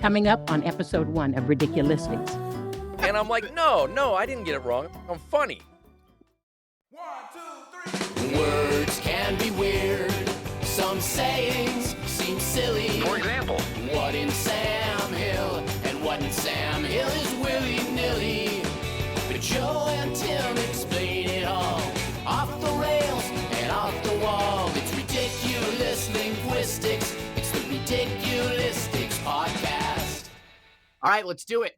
Coming up on episode 1 of Ridiculistics. And I'm like, no, I didn't get it wrong. I'm funny. 1, 2, 3. Words can be weird. Some sayings seem silly. For example, What in Sam Hill and what in Sam Hill is willy-nilly. But Joe and Tim explain it all. Off the rails and off the wall. It's ridiculous linguistics. It's the Ridiculistics podcast. All right, let's do it.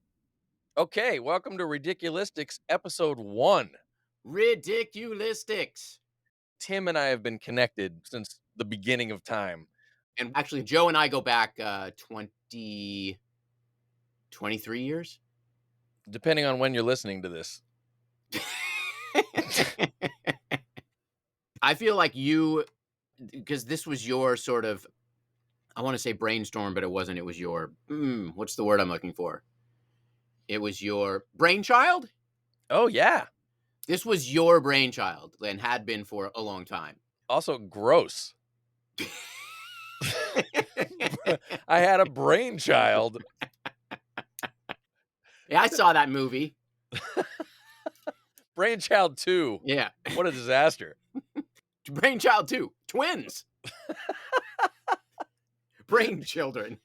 okay, welcome to Ridiculistics episode 1. Ridiculistics. Tim and I have been connected since the beginning of time. And actually, Joe and I go back 23 years. Depending on when you're listening to this. I feel like you, because this was your sort of, I want to say brainstorm, but it wasn't. It was your, what's the word I'm looking for? It was your brainchild? Oh, yeah. This was your brainchild and had been for a long time. Also gross. I had a brainchild. Yeah, I saw that movie. Brainchild 2. Yeah. What a disaster. Brainchild 2. Twins. Brain children.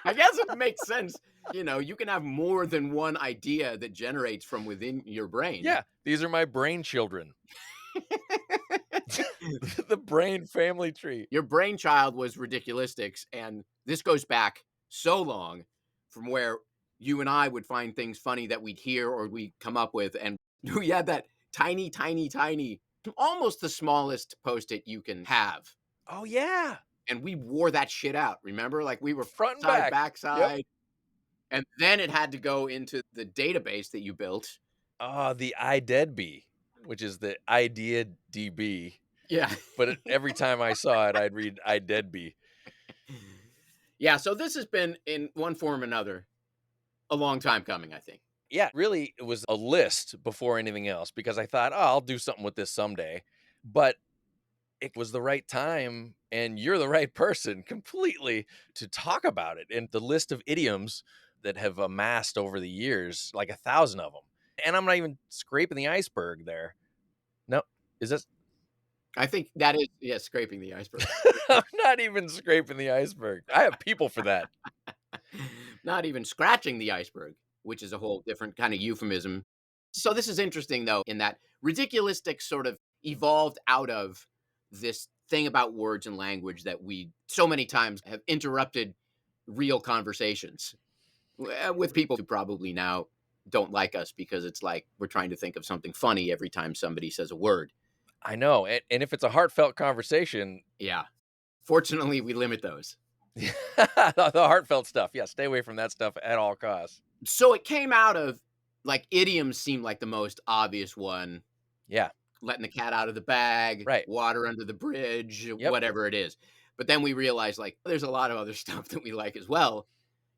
I guess it makes sense. You know, you can have more than one idea that generates from within your brain. Yeah, these are my brain children. The brain family tree. Your brainchild was Ridiculistics, and this goes back so long from where you and I would find things funny that we'd hear or we'd come up with, and we had that tiny, almost the smallest Post-it you can have. Oh, yeah. And we wore that shit out, remember? Like we were Front and side, back. backside. Yep. And then it had to go into the database that you built. The iDeadBee, which is the idea DB. Yeah. But every time I saw it, I'd read iDeadBee. Yeah, so this has been, in one form or another, a long time coming, I think. Yeah, really, it was a list before anything else because I thought, I'll do something with this someday. But it was the right time, and you're the right person completely to talk about it. And the list of idioms that have amassed over the years, like 1,000 of them. And I'm not even scraping the iceberg there. No, is this? I think that is, yeah, scraping the iceberg. I'm not even scraping the iceberg. I have people for that. Not even scratching the iceberg, which is a whole different kind of euphemism. So this is interesting, though, in that Ridiculistics sort of evolved out of this thing about words and language that we so many times have interrupted real conversations with people who probably now don't like us because it's like we're trying to think of something funny every time somebody says a word. I know. And if it's a heartfelt conversation. Yeah. Fortunately, we limit those. The heartfelt stuff. Yeah, stay away from that stuff at all costs. So it came out of, like, idioms seemed like the most obvious one. Yeah. Letting the cat out of the bag, right. Water under the bridge, Yep. whatever it is. But then we realized, like, there's a lot of other stuff that we like as well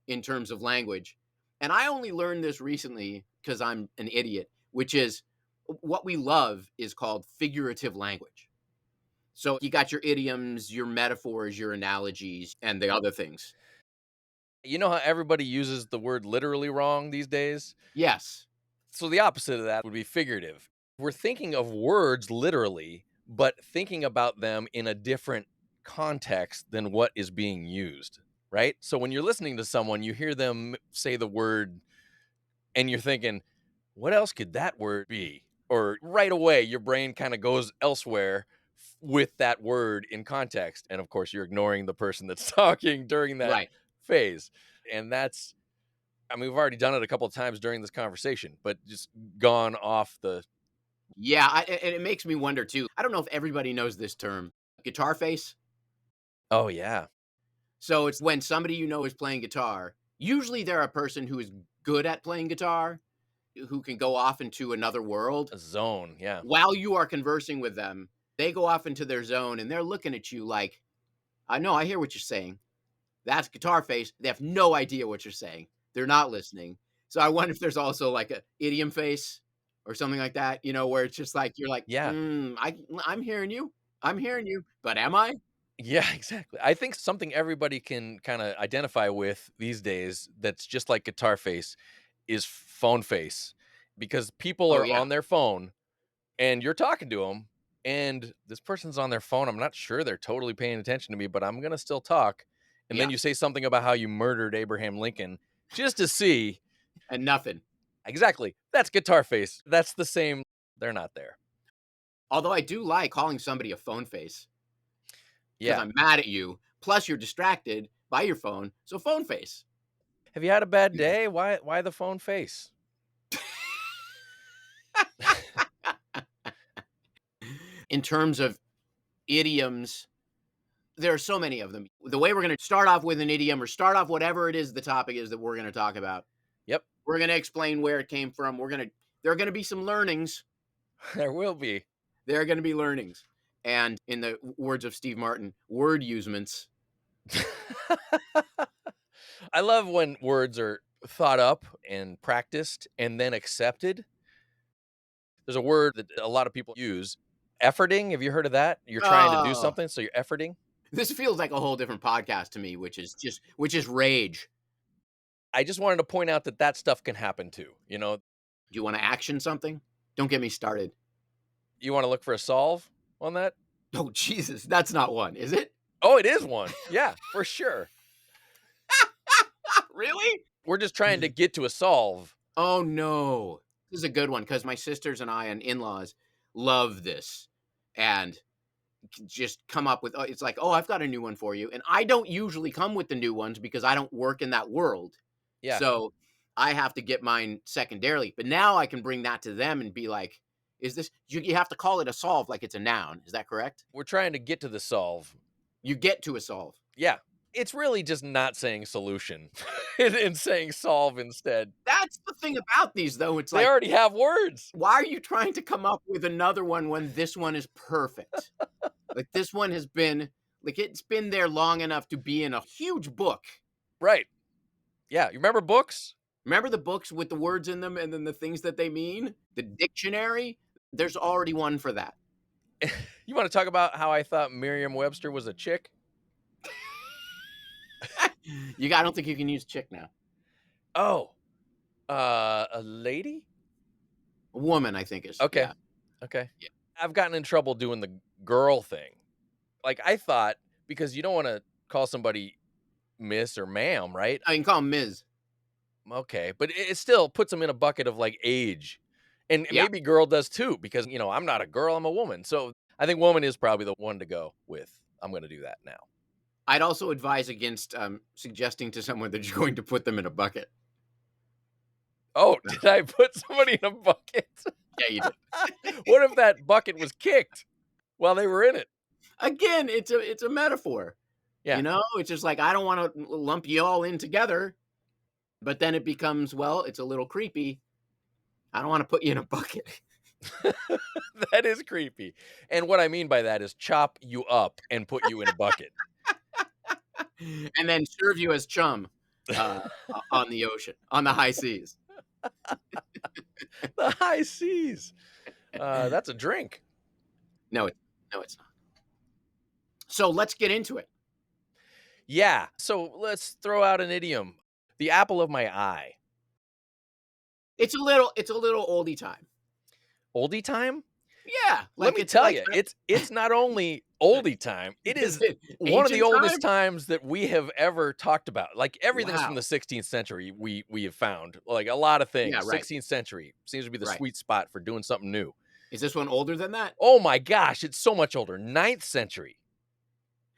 in terms of language. And I only learned this recently because I'm an idiot, which is what we love is called figurative language. So you got your idioms, your metaphors, your analogies, and the other things. You know how everybody uses the word literally wrong these days? Yes. So the opposite of that would be figurative. We're thinking of words literally, but thinking about them in a different context than what is being used, right? So when you're listening to someone, you hear them say the word and you're thinking, what else could that word be? Or right away, your brain kind of goes elsewhere with that word in context. And of course, you're ignoring the person that's talking during that phase. And that's, I mean, we've already done it a couple of times during this conversation, but just gone off the. Yeah, and it makes me wonder too. I don't know if everybody knows this term, guitar face. Oh, yeah. So it's when somebody you know is playing guitar. Usually they're a person who is good at playing guitar, who can go off into another world. A zone, yeah. While you are conversing with them, they go off into their zone and they're looking at you like, I know, I hear what you're saying. That's guitar face. They have no idea what you're saying. They're not listening. So I wonder if there's also like a idiom face or something like that, you know, where it's just like, you're like, yeah, I'm hearing you. I'm hearing you. But am I? Yeah, exactly. I think something everybody can kinda identify with these days that's just like guitar face is phone face, because people Oh, are yeah. on their phone and you're talking to them, and this person's on their phone. I'm not sure they're totally paying attention to me, but I'm gonna still talk. And then Yeah. you say something about how you murdered Abraham Lincoln just to see. And nothing. Exactly. That's guitar face. That's the same. They're not there. Although I do like calling somebody a phone face because Yeah. I'm mad at you. Plus, you're distracted by your phone. So, phone face. Have you had a bad day? Why the phone face? In terms of idioms, there are so many of them. The way we're going to start off with an idiom or start off whatever it is the topic is that we're going to talk about, Yep. we're going to explain where it came from. There are going to be some learnings. There will be. There are going to be learnings. And in the words of Steve Martin, word usements. I love when words are thought up and practiced and then accepted. There's a word that a lot of people use, efforting. Have you heard of that? You're trying to do Oh, something, so you're efforting. this feels like a whole different podcast to me, which is rage. I just wanted to point out that that stuff can happen too. Do you want to action something? Don't get me started. You want to look for a solve on that? Oh, Jesus. That's not one, is it? Oh, it is one. Yeah, for sure. Really? We're just trying to get to a solve. Oh, no. This is a good one because my sisters and I and in-laws love this and just come up with, it's like, oh, I've got a new one for you. And I don't usually come with the new ones because I don't work in that world. Yeah, So I have to get mine secondarily. But now I can bring that to them and be like, you have to call it a solve like it's a noun. Is that correct? we're trying to get to the solve. You get to a solve. Yeah, it's really just not saying solution and saying solve instead. That's the thing about these, though. It's They like, already have words. why are you trying to come up with another one when this one is perfect? Like this one has been like it's been there long enough to be in a huge book. Right. Yeah, you remember books? Remember the books with the words in them and then the things that they mean? The dictionary? There's already one for that. You wanna talk about how I thought Merriam-Webster was a chick? I don't think you can use chick now. Oh, a lady? A woman, I think is. Okay, Yeah. okay. Yeah. I've gotten in trouble doing the girl thing. Like, I thought because you don't wanna call somebody miss or ma'am, right? I can call him Ms. Okay, but it still puts them in a bucket of, like, age, and Yeah. maybe girl does too because, I'm not a girl, I'm a woman, so I think woman is probably the one to go with. I'm gonna do that now. I'd also advise against suggesting to someone that you're going to put them in a bucket. Oh, did I put somebody in a bucket? Yeah, you did. What if that bucket was kicked while they were in it? Again, it's a metaphor. Yeah. It's just like I don't want to lump you all in together, but then it becomes, well, it's a little creepy. I don't want to put you in a bucket. That is creepy, and what I mean by that is chop you up and put you in a bucket. And then serve you as chum uh, on the ocean, on the high seas. The high seas. That's a drink. No, no, it's not. So let's get into it. Yeah, so let's throw out an idiom. The apple of my eye. It's a little oldie time. Oldie time? Yeah, Let like me it's tell like you, it's not only oldie time, it is is it one of the ancient oldest time? times that we have ever talked about. Like, everything's from Wow. the 16th century, we have found. Like, a lot of Yeah, things. right, 16th century seems to be the right. sweet spot for doing something new. Is this one older than that? Oh my gosh, it's so much older. 9th century.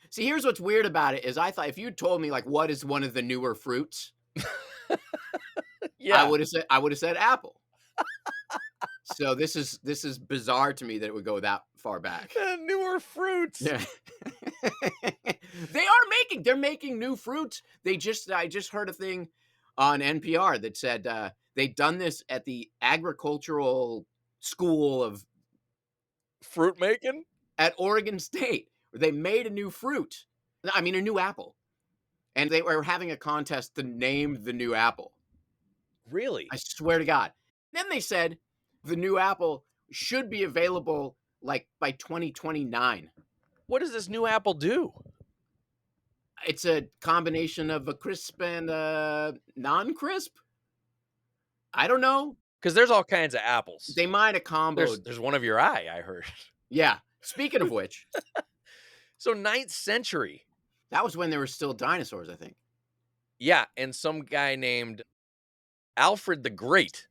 See, here's what's weird about it is I thought if you told me like what is one of the newer fruits, Yeah. I would have said apple. So this is bizarre to me that it would go that far back. Newer fruits. Yeah. They're making new fruits. I just heard a thing on NPR that said they'd done this at the agricultural school Fruit making? at Oregon State, where they made a new fruit. I mean a new apple. And they were having a contest to name the new apple. Really? I swear to God. Then they said the new apple should be available like by 2029. What does this new apple do? It's a combination of a crisp and a non-crisp? I don't know. Because there's all kinds of apples. They might have There's comboed. there's one of your eye, I heard. Yeah. Speaking of which, So ninth century. that was when there were still dinosaurs, I think. Yeah, and some guy named Alfred the Great.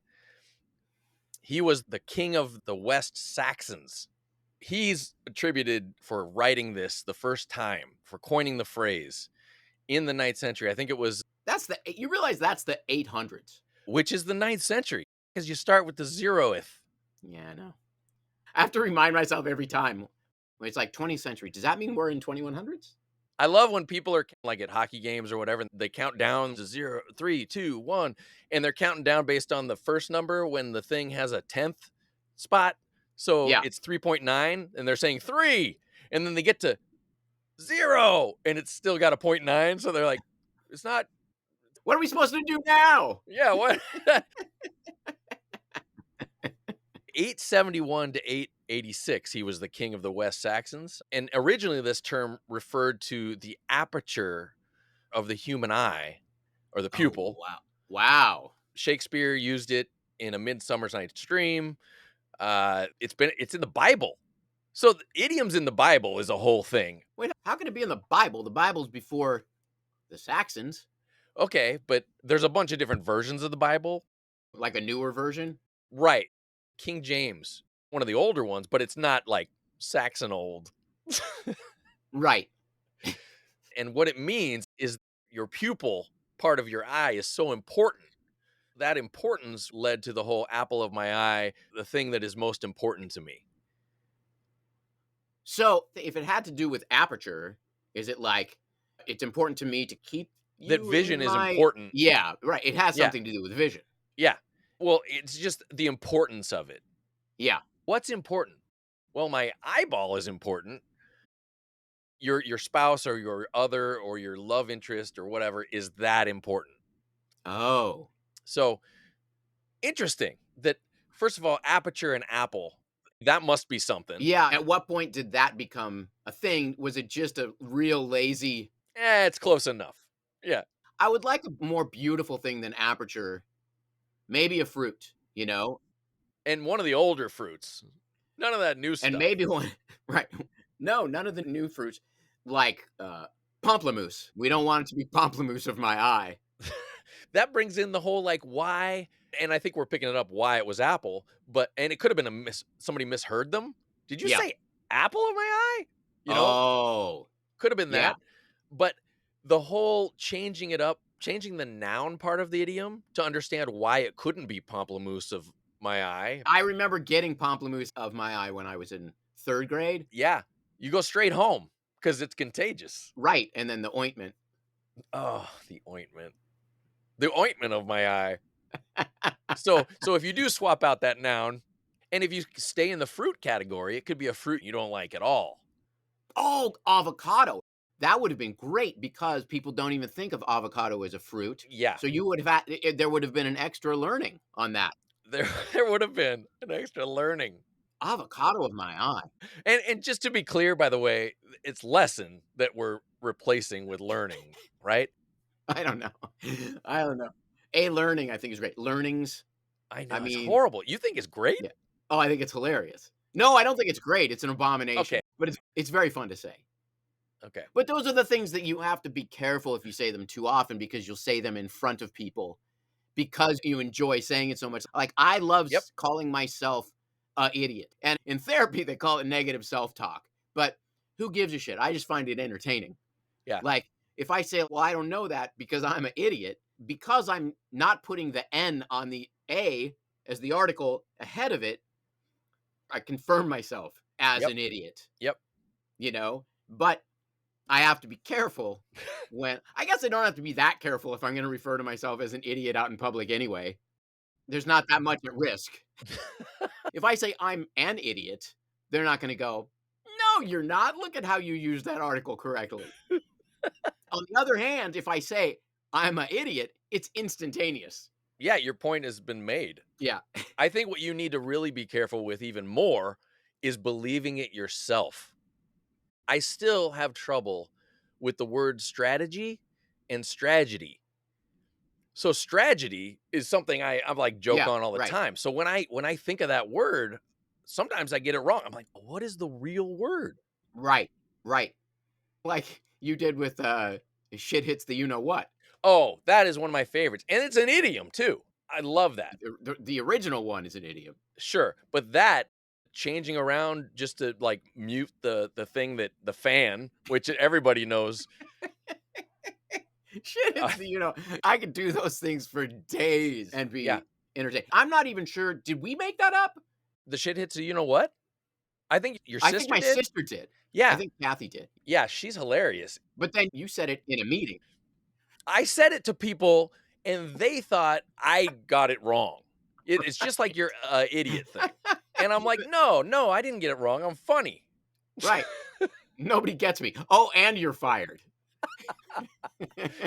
He was the king of the West Saxons. He's attributed for writing this the first time, for coining the phrase in the ninth century. I think it was, You realize that's the 800s. which is the ninth century, because you start with the zeroth. Yeah, I know. I have to remind myself every time when it's like 20th century. Does that mean we're in 2100s? I love when people are like at hockey games or whatever, they count down to 0, 3, 2, 1, and they're counting down based on the first number when the thing has a 10th spot. So Yeah. it's 3.9, and they're saying 3, and then they get to 0, and it's still got a 0.9. So they're like, it's not, What are we supposed to do now? yeah, what? 871 to 886, he was the king of the West Saxons. And originally, this term referred to the aperture of the human eye or the pupil. Oh, wow. Wow. Shakespeare used it in A Midsummer's Night's Dream. It's in the Bible. So the idioms in the Bible is a whole thing. Wait, how can it be in the Bible? The Bible's before the Saxons, Okay, but there's a bunch of different versions of the Bible. like a newer version. Right. King James, one of the older ones, but it's not like Saxon old. Right. And what it means is your pupil, part of your eye, is so important. That importance led to the whole apple of my eye, the thing that is most important to me. So if it had to do with aperture, is it like it's important to me to keep That you vision in is my... important. Yeah, right. It has Yeah. something to do with vision. Yeah. Well, it's just the importance of it. Yeah. What's important? Well, my eyeball is important. Your spouse or your other or your love interest or whatever is that important. Oh. So interesting that, first of all, aperture and apple, that must be something. Yeah. At what point did that become a thing? Was it just a real lazy... It's close enough. Yeah. I would like a more beautiful thing than aperture. Maybe a fruit, you know? And one of the older fruits. None of that new stuff. And maybe one... Right. No, none of the new fruits. Like pamplemousse. We don't want it to be pamplemousse of my eye. That brings in the whole like why, and I think we're picking it up why it was apple, and it could have been somebody misheard them. Did you Yeah. say apple of my eye? Oh. Could have been Yeah. that. But the whole changing it up, changing the noun part of the idiom to understand why it couldn't be pamplemousse of my eye. I remember getting pamplemousse of my eye when I was in 3rd grade. Yeah. You go straight home because it's contagious. Right. And then the ointment. Oh, the ointment. The ointment of my eye. So if you do swap out that noun, and if you stay in the fruit category, it could be a fruit you don't like at all. Oh, avocado. That would have been great because people don't even think of avocado as a fruit. Yeah. So you would have there would have been an extra learning on that. There would have been an extra learning. Avocado of my eye. And just to be clear, by the way, it's lesson that we're replacing with learning, right? I don't know. I don't know. A learning, I think, is great. Learnings. I know, I it's mean... horrible. You think it's great? Yeah. Oh, I think it's hilarious. No, I don't think it's great. It's an abomination. Okay. But it's very fun to say. Okay. But those are the things that you have to be careful if you say them too often, because you'll say them in front of people because you enjoy saying it so much. Like, I love Yep. calling myself an idiot. And in therapy, they call it negative self-talk. But who gives a shit? I just find it entertaining. Yeah. Like, if I say, well, I don't know that because I'm an idiot, because I'm not putting the N on the A as the article ahead of it, I confirm myself as Yep. an idiot. Yep. You know? But I have to be careful when... I guess I don't have to be that careful if I'm going to refer to myself as an idiot out in public anyway. There's not that much at risk. If I say I'm an idiot, they're not going to go, no, you're not. Look at how you used that article correctly. On the other hand, if I say I'm an idiot, it's instantaneous. Yeah, your point has been made. Yeah. I think what you need to really be careful with even more is believing it yourself. I still have trouble with the word strategy and strategy. So strategy is something I'm like joke Yeah, on all the right, time. So when I think of that word, sometimes I get it wrong. I'm like, what is the real word? right, right. Like you did with shit hits the you know what. Oh, that is one of my favorites. And it's an idiom too. I love that. The original one is an idiom. Sure. But that changing around just to like mute the thing that the fan, which everybody knows. Shit Uh, hits the I could do those things for days and yeah. be entertained. I'm not even sure. Did we make that up? The shit hits you know what? I think your I think sister my did. sister did. I Yeah. think Kathy did. Yeah. She's hilarious. But then you said it in a meeting. I said it to people and they thought I got it wrong. It's just like your idiot thing. And I'm like, no, I didn't get it wrong. I'm funny. Right. Nobody gets me. Oh, and you're fired.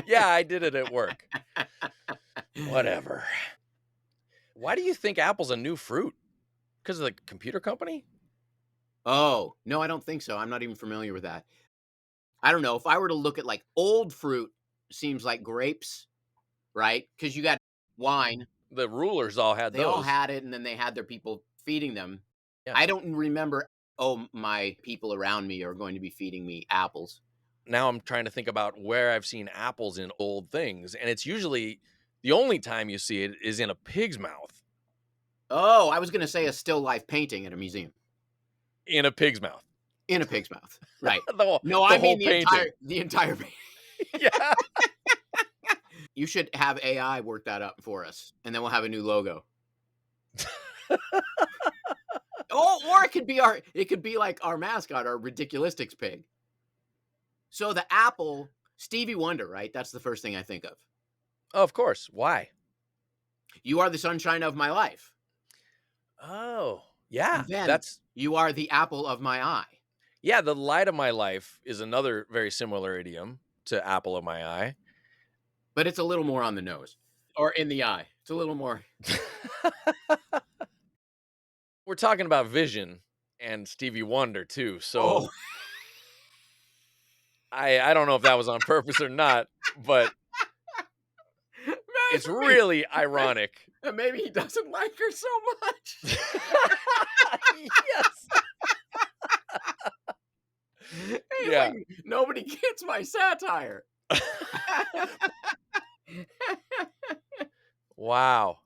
Yeah, I did it at work. Whatever. Why do you think Apple's a new fruit? Because of the computer company? Oh, no, I don't think so. I'm not even familiar with that. I don't know. If I were to look at like old fruit, seems like grapes, right? Because you got wine. The rulers all had They all those. had it, and then they had their people feeding them. Yeah. I don't remember, oh, my people around me are going to be feeding me apples. Now I'm trying to think about where I've seen apples in old things. And it's usually the only time you see it is in a pig's mouth. Oh, I was going to say a still life painting at a museum. In a pig's mouth. In a pig's mouth. Right. the No, the I whole mean painting. the entire painting. Yeah. You should have AI work that up for us, and then we'll have a new logo. Oh, or it could be like our mascot, our Ridiculistics pig. So the apple, Stevie Wonder, right? That's the first thing I think of. Oh, of course. Why? You are the sunshine of my life. Oh, yeah. And then That's you are the apple of my eye. yeah, the light of my life is another very similar idiom to apple of my eye. But it's a little more on the nose or in the eye. It's a little more. We're talking about vision and Stevie Wonder too. So Oh, I don't know if that was on purpose or not, but it's maybe, really ironic. maybe he doesn't like her so much. Yes. He's Yeah. like, nobody gets my satire. Wow.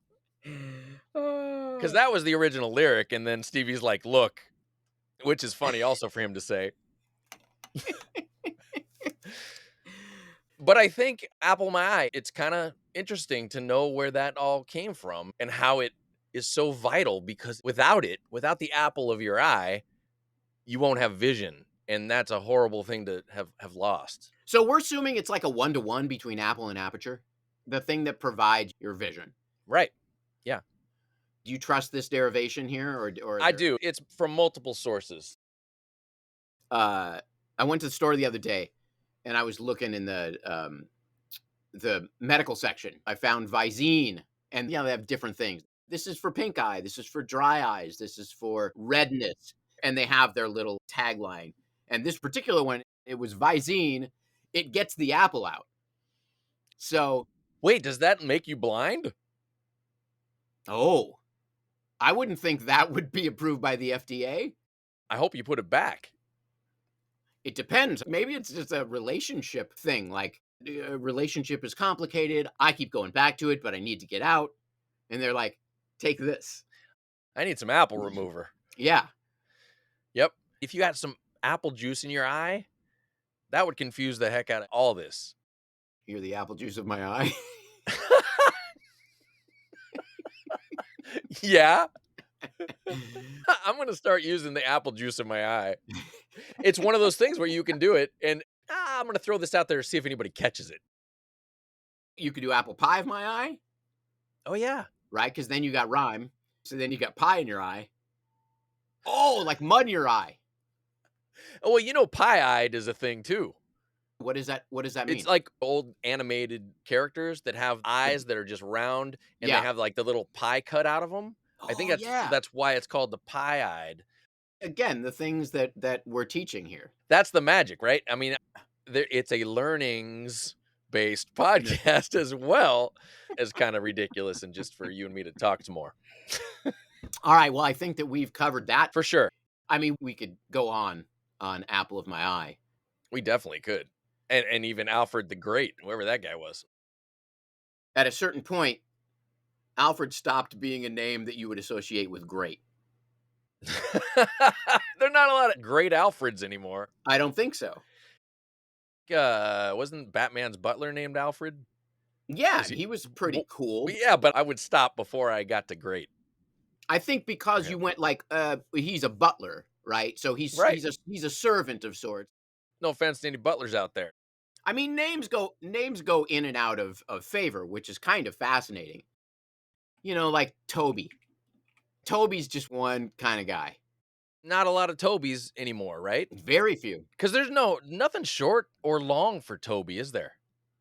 Because that was the original lyric, and then Stevie's like, look, which is funny also for him to say. But I think apple my eye, it's kind of interesting to know where that all came from and how it is so vital, because without it, without the apple of your eye, you won't have vision. And that's a horrible thing to have lost. So we're assuming it's like a 1-to-1 between apple and aperture, the thing that provides your vision. Right. Yeah. Do you trust this derivation here, or I do. It's from multiple sources. I went to the store the other day, and I was looking in the medical section. I found Visine, and they have different things. This is for pink eye. This is for dry eyes. This is for redness, and they have their little tagline. And this particular one, it was Visine. It gets the apple out. So, Wait, does that make you blind? oh, I wouldn't think that would be approved by the FDA. I hope you put it back. It depends. Maybe it's just a relationship thing. Like, a relationship is complicated. I keep going back to it, but I need to get out. And they're like, take this. I need some apple remover. Yeah. Yep. If you got some apple juice in your eye, that would confuse the heck out of all this. You're the apple juice of my eye. Yeah. I'm going to start using the apple juice in my eye. It's one of those things where you can do it, and I'm going to throw this out there to see if anybody catches it. You could do apple pie of my eye, Oh, yeah. right? Because then you got rhyme. So then you got pie in your eye. Oh, like mud in your eye. Oh, well, you know, pie-eyed is a thing, too. What is that? What does that mean? It's like old animated characters that have eyes that are just round, and Yeah. they have like the little pie cut out of them. I think Oh, yeah. that's why it's called the pie-eyed. Again, the things that we're teaching here. That's the magic, right? I mean, it's a learnings-based podcast as well as kind of ridiculous and just for you and me to talk some more. All right, well, I think that we've covered that. For sure. I mean, we could go on apple of my eye. We definitely could. And even Alfred the Great, whoever that guy was. At a certain point, Alfred stopped being a name that you would associate with great. There are not a lot of great Alfreds anymore. I don't think so. Wasn't Batman's butler named Alfred? Yeah, he was pretty cool. Yeah, but I would stop before I got to great. I think because you went like, he's a butler, right? So he's a servant of sorts. No offense to any butlers out there. I mean, names go in and out of favor, which is kind of fascinating. You know, like Toby. Toby's just one kind of guy. Not a lot of Tobys anymore, right? Very few. Because there's nothing short or long for Toby, is there?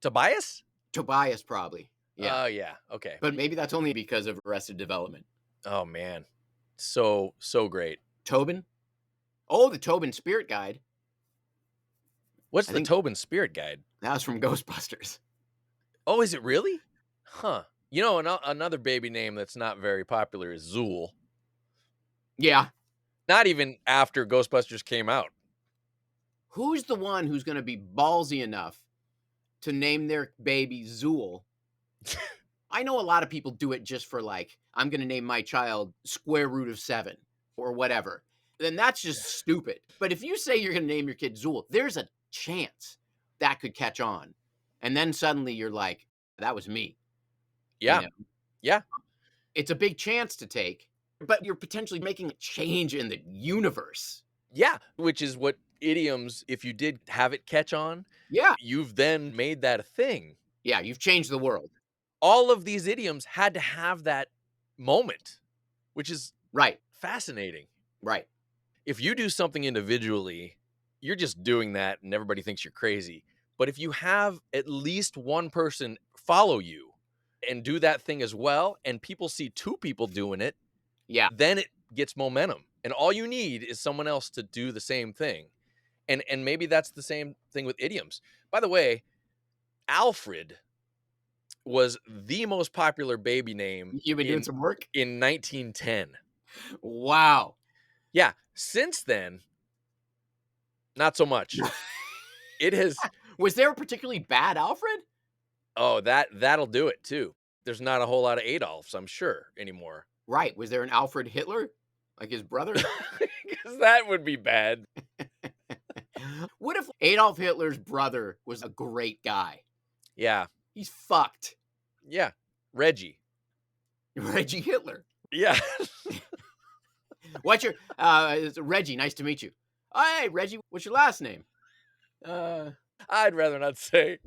Tobias? Tobias, probably. Yeah. Oh, yeah. Okay. But maybe that's only because of Arrested Development. Oh, man. So great. Tobin? Oh, the Tobin Spirit Guide. What's the Tobin Spirit Guide? That was from Ghostbusters. Oh, is it really? Huh. You know, another baby name that's not very popular is Zool. Yeah. Not even after Ghostbusters came out. Who's the one who's going to be ballsy enough to name their baby Zool? I know a lot of people do it just for like, I'm going to name my child square root of 7 or whatever. Then that's just stupid. But if you say you're going to name your kid Zool, there's a chance that could catch on. And then suddenly you're like, that was me. Yeah. You know? Yeah. It's a big chance to take, but you're potentially making a change in the universe. Yeah. Which is what idioms, if you did have it catch on, yeah, you've then made that a thing. Yeah, you've changed the world. All of these idioms had to have that moment, which is fascinating. Right. If you do something individually, you're just doing that and everybody thinks you're crazy. But if you have at least one person follow you and do that thing as well, and people see 2 people doing it, then it gets momentum. And all you need is someone else to do the same thing. And maybe that's the same thing with idioms. By the way, Alfred was the most popular baby name. You've been doing some work? In 1910. Wow. Yeah. Since then, not so much. It has. Was there a particularly bad Alfred? Oh, that'll do it too. There's not a whole lot of Adolfs, I'm sure, anymore. Right. Was there an Alfred Hitler? Like his brother? Because that would be bad. What if Adolf Hitler's brother was a great guy? Yeah. He's fucked. Yeah. Reggie Hitler. Yeah. What's your it's Reggie, nice to meet you. Oh, hey, Reggie, what's your last name? I'd rather not say.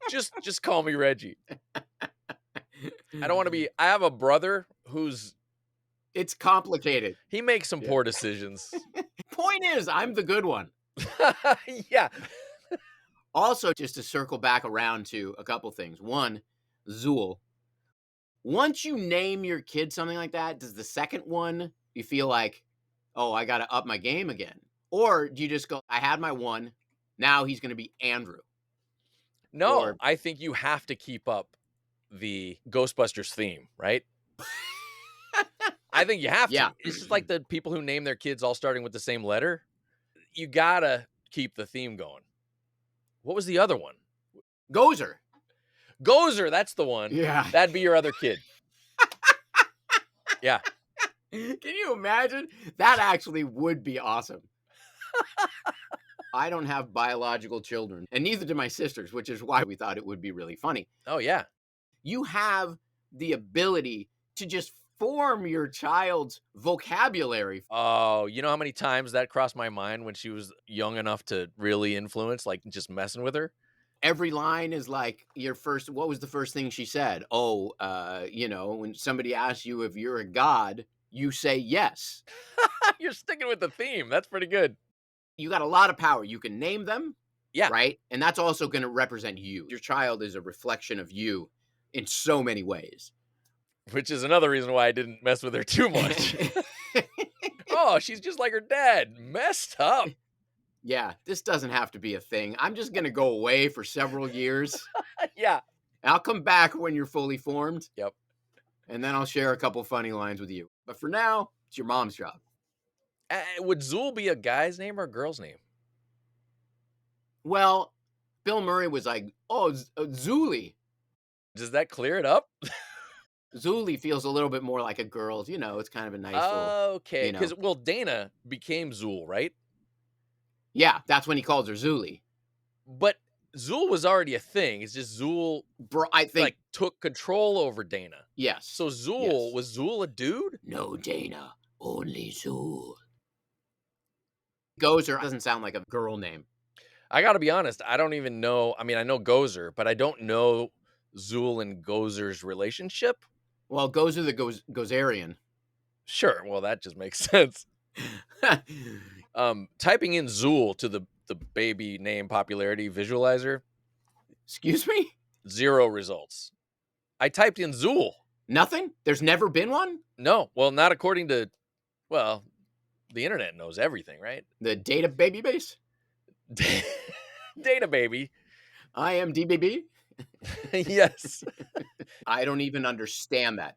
Just call me Reggie. I don't want to be. I have a brother who's. It's complicated. He makes some poor decisions. Point is, I'm the good one. Yeah. Also, just to circle back around to a couple things. One, Zool. Once you name your kid something like that, does the second one, you feel like, oh, I got to up my game again? Or do you just go, I had my one, now he's going to be Andrew? No, I think you have to keep up the Ghostbusters theme, right? I think you have to. Yeah. It's just like the people who name their kids all starting with the same letter. You gotta keep the theme going. What was the other one? Gozer, that's the one. Yeah. That'd be your other kid. Yeah. Can you imagine? That actually would be awesome. I don't have biological children, and neither do my sisters, which is why we thought it would be really funny. Oh, yeah. You have the ability to just form your child's vocabulary. Oh, you know how many times that crossed my mind when she was young enough to really influence, like just messing with her? Every line is like what was the first thing she said? Oh, when somebody asks you if you're a god, you say yes. You're sticking with the theme. That's pretty good. You got a lot of power. You can name them. Yeah. Right? And that's also going to represent you. Your child is a reflection of you in so many ways. Which is another reason why I didn't mess with her too much. Oh, she's just like her dad. Messed up. Yeah, this doesn't have to be a thing. I'm just gonna go away for several years. Yeah. And I'll come back when you're fully formed, Yep. and then I'll share a couple funny lines with you. But for now, it's your mom's job. Would Zool be a guy's name or a girl's name? Well, Bill Murray was like, "Oh, Zuli." Does that clear it up? Zuli feels a little bit more like a girl's. It's kind of a nice little. Okay, because well, Dana became Zool, right? Yeah, that's when he calls her Zuli. But Zool was already a thing. It's just Zool I think like took control over Dana. yes. So Zool, Yes. was Zool a dude? No Dana, only Zool. Gozer doesn't sound like a girl name. I gotta be honest, I don't even know. I mean, I know Gozer, but I don't know Zool and Gozer's relationship. Well, Gozer the Gozerian. Sure, well, that just makes sense. Typing in Zool to the baby name popularity visualizer, Excuse me? 0 results. I typed in Zool. Nothing? There's never been one? No, well, not according to, well, the internet knows everything, right? The data baby base? Data baby. IMDb? Yes. I don't even understand that.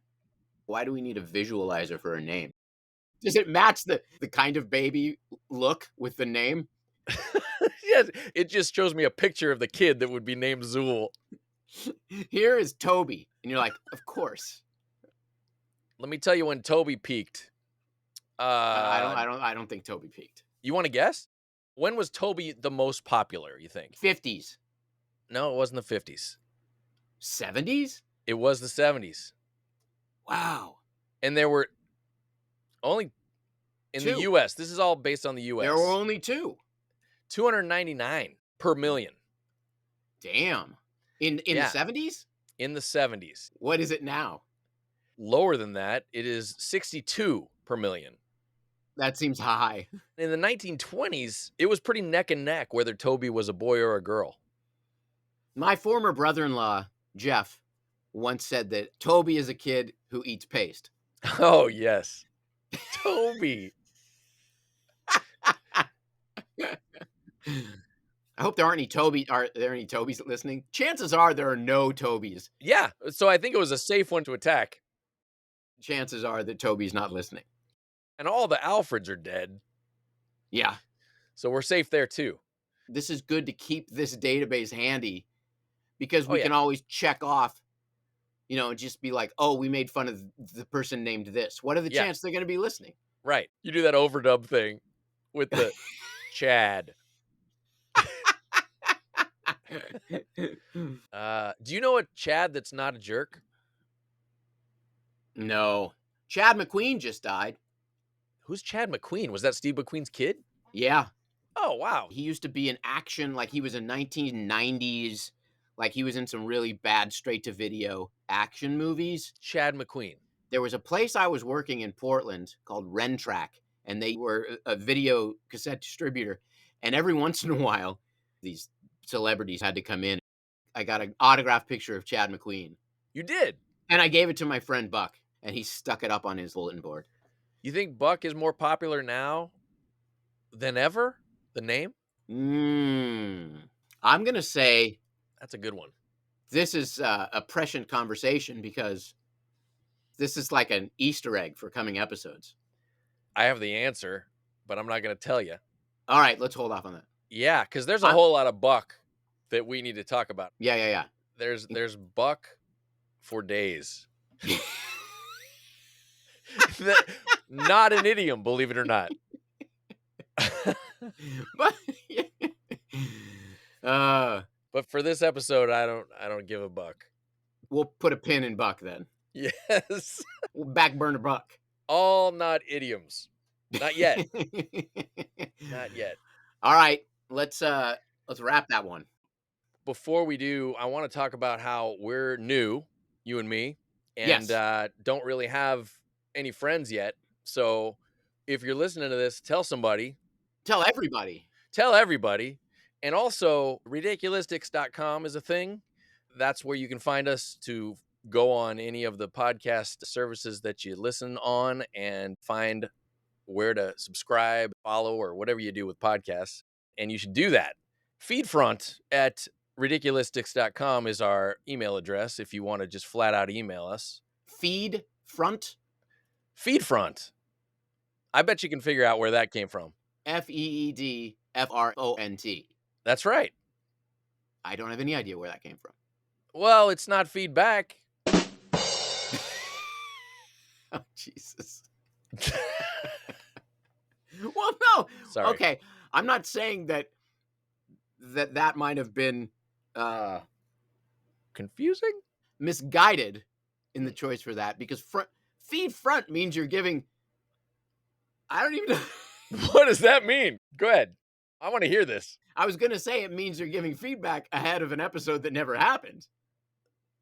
Why do we need a visualizer for a name? Does it match the kind of baby look with the name? Yes, it just shows me a picture of the kid that would be named Zool. Here is Toby. And you're like, of course. Let me tell you when Toby peaked. I don't think Toby peaked. You want to guess? When was Toby the most popular, you think? 50s. No, it wasn't the 50s. 70s? It was the 70s. Wow. And there were only in the 2. US. This is all based on the US. There were only 2. 299 per million. Damn. In the Yeah. 70s? In the 70s. What is it now? Lower than that, it is 62 per million. That seems high. In the 1920s, it was pretty neck and neck whether Toby was a boy or a girl. My former brother-in-law, Jeff, once said that Toby is a kid who eats paste. Oh, yes. Toby. I hope there aren't any Toby. Are there any Tobys listening? Chances are there are no Tobys. Yeah, so I think it was a safe one to attack. Chances are that Toby's not listening. And all the Alfreds are dead, Yeah. so we're safe there too. This is good to keep this database handy because we yeah. can always check off, and just be like, oh, we made fun of the person named this. What are the Yeah. chances they're going to be listening? Right. You do that overdub thing with the Chad. Do you know a Chad that's not a jerk? No. Chad McQueen just died. Who's Chad McQueen? Was that Steve McQueen's kid? Yeah. Oh, wow. He used to be in action, like he was in 1990s, like he was in some really bad straight-to-video action movies. Chad McQueen. There was a place I was working in Portland called Rentrack, and they were a video cassette distributor. And every once in a while, these celebrities had to come in. I got an autographed picture of Chad McQueen. You did? And I gave it to my friend Buck, and he stuck it up on his bulletin board. You think Buck is more popular now than ever? The name? I'm going to say That's a good one. this is a prescient conversation because this is like an Easter egg for coming episodes. I have the answer, but I'm not going to tell you. All right, let's hold off on that. Yeah, because there's a whole lot of Buck that we need to talk about. Yeah. There's Buck for days. Not an idiom, believe it or not. But for this episode, I don't give a buck. We'll put a pin in Buck then. Yes. We'll back burner Buck. All not idioms. Not yet. Not yet. All right, let's wrap that one. Before we do, I want to talk about how we're new, you and me, and don't really have any friends yet. So if you're listening to this, tell somebody. Tell everybody. Tell everybody. And also, Ridiculistics.com is a thing. That's where you can find us to go on any of the podcast services that you listen on and find where to subscribe, follow, or whatever you do with podcasts. And you should do that. Feedfront at ridiculistics.com is our email address if you want to just flat out email us. Feed front. Feedfront. I bet you can figure out where that came from. FEEDFRONT. That's right. I don't have any idea where that came from. Well, it's not feedback. Oh, Jesus. Well, no. Sorry. Okay. I'm not saying that might have been Confusing? misguided in the choice for that, because feed front means you're giving. I don't even know. What does that mean? Go ahead. I want to hear this. I was going to say it means you're giving feedback ahead of an episode that never happened.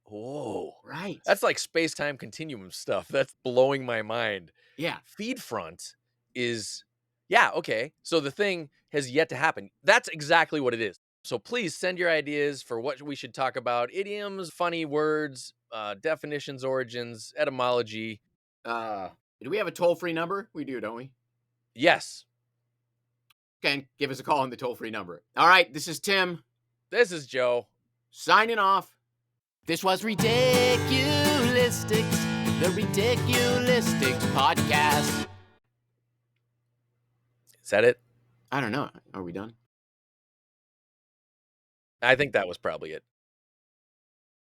Whoa. Right. That's like space-time continuum stuff. That's blowing my mind. Yeah. Feedfront is, yeah, okay. So the thing has yet to happen. That's exactly what it is. So please send your ideas for what we should talk about. Idioms, funny words, definitions, origins, etymology. Do we have a toll-free number? We do, don't we? Yes. Okay, give us a call on the toll-free number. All right, this is Tim. This is Joe. Signing off. This was Ridiculistics, the Ridiculistics podcast. Is that it? I don't know. Are we done? I think that was probably it.